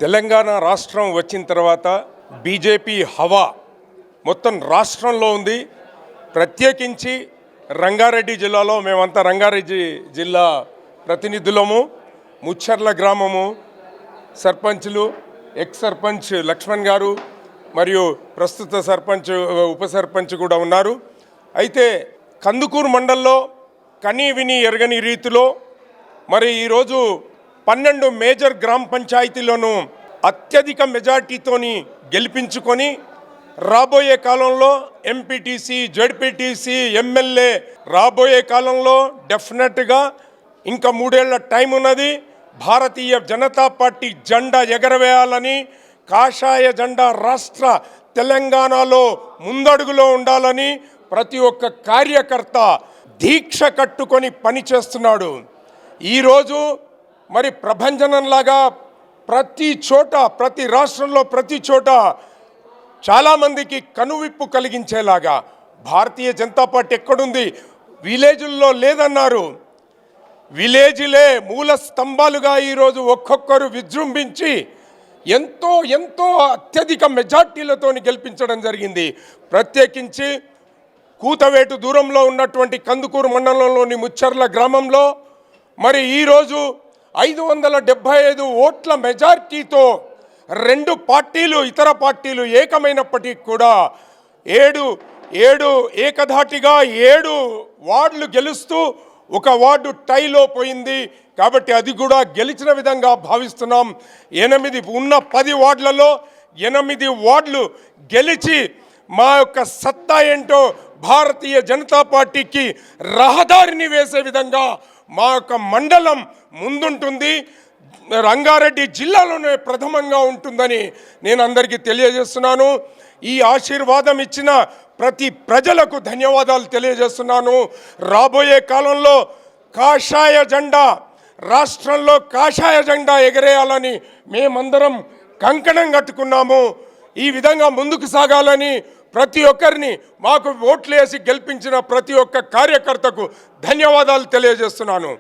తెలంగాణ రాష్ట్రం వచ్చిన తర్వాత బీజేపీ హవా మొత్తం రాష్ట్రంలో ఉంది. ప్రత్యేకించి రంగారెడ్డి జిల్లాలో మేమంతా రంగారెడ్డి జిల్లా ప్రతినిధులము. ముచ్చర్ల గ్రామము సర్పంచ్లు, ఎక్స్ సర్పంచ్ లక్ష్మణ్ గారు మరియు ప్రస్తుత సర్పంచ్ ఉప సర్పంచ్ కూడా ఉన్నారు. అయితే కందుకూరు మండలంలో కనీ విని ఎరగని రీతిలో మరి ఈరోజు 12 మేజర్ గ్రామ పంచాయతీలను అత్యధిక మెజార్టీతోని గెలిపించుకొని రాబోయే కాలంలో ఎంపీటీసీ, జడ్పీటీసీ, ఎమ్మెల్యే రాబోయే కాలంలో డెఫినెట్గా ఇంకా 3 ఏళ్ల టైం ఉన్నది. భారతీయ జనతా పార్టీ జెండా ఎగరవేయాలని, కాషాయ జెండా రాష్ట్ర తెలంగాణలో ముందడుగులో ఉండాలని ప్రతి ఒక్క కార్యకర్త దీక్ష కట్టుకొని పనిచేస్తున్నాడు. ఈరోజు మరి ప్రభంజనంలాగా ప్రతి చోట, ప్రతి రాష్ట్రంలో ప్రతి చోట చాలామందికి కనువిప్పు కలిగించేలాగా భారతీయ జనతా పార్టీ ఎక్కడుంది? విలేజుల్లో లేదన్నారు. విలేజ్లే మూల స్తంభాలుగా ఈరోజు ఒక్కొక్కరు విజృంభించి ఎంతో ఎంతో అత్యధిక మెజార్టీలతో గెలిపించడం జరిగింది. ప్రత్యేకించి కూతవేటు దూరంలో ఉన్నటువంటి కందుకూరు మండలంలోని ముచ్చర్ల గ్రామంలో మరి ఈరోజు 575 ఓట్ల మెజార్టీతో 2 పార్టీలు, ఇతర పార్టీలు ఏకమైనప్పటికీ కూడా 7 ఏకధాటిగా 7 వార్డులు గెలుస్తూ 1 వార్డు టైలో పోయింది. కాబట్టి అది కూడా గెలిచిన విధంగా భావిస్తున్నాం. 8 ఉన్న 10 వార్డులలో 8 వార్డులు గెలిచి మా యొక్క సత్తా ఏంటో భారతీయ జనతా పార్టీకి రహదారిని వేసే విధంగా మా యొక్క మండలం ముందుంటుంది. రంగారెడ్డి జిల్లాలోనే ప్రథమంగా ఉంటుందని నేను అందరికీ తెలియజేస్తున్నాను. ఈ ఆశీర్వాదం ఇచ్చిన ప్రతి ప్రజలకు ధన్యవాదాలు తెలియజేస్తున్నాను. రాబోయే కాలంలో కాషాయ జెండా, రాష్ట్రంలో కాషాయ జెండా ఎగరేయాలని మేమందరం కంకణం కట్టుకున్నాము. ఈ విధంగా ముందుకు సాగాలని ప్రతి ఒక్కరిని, మాకు ఓట్లు వేసి గెలిపించిన ప్రతి ఒక్క కార్యకర్తకు ధన్యవాదాలు తెలియజేస్తున్నాను.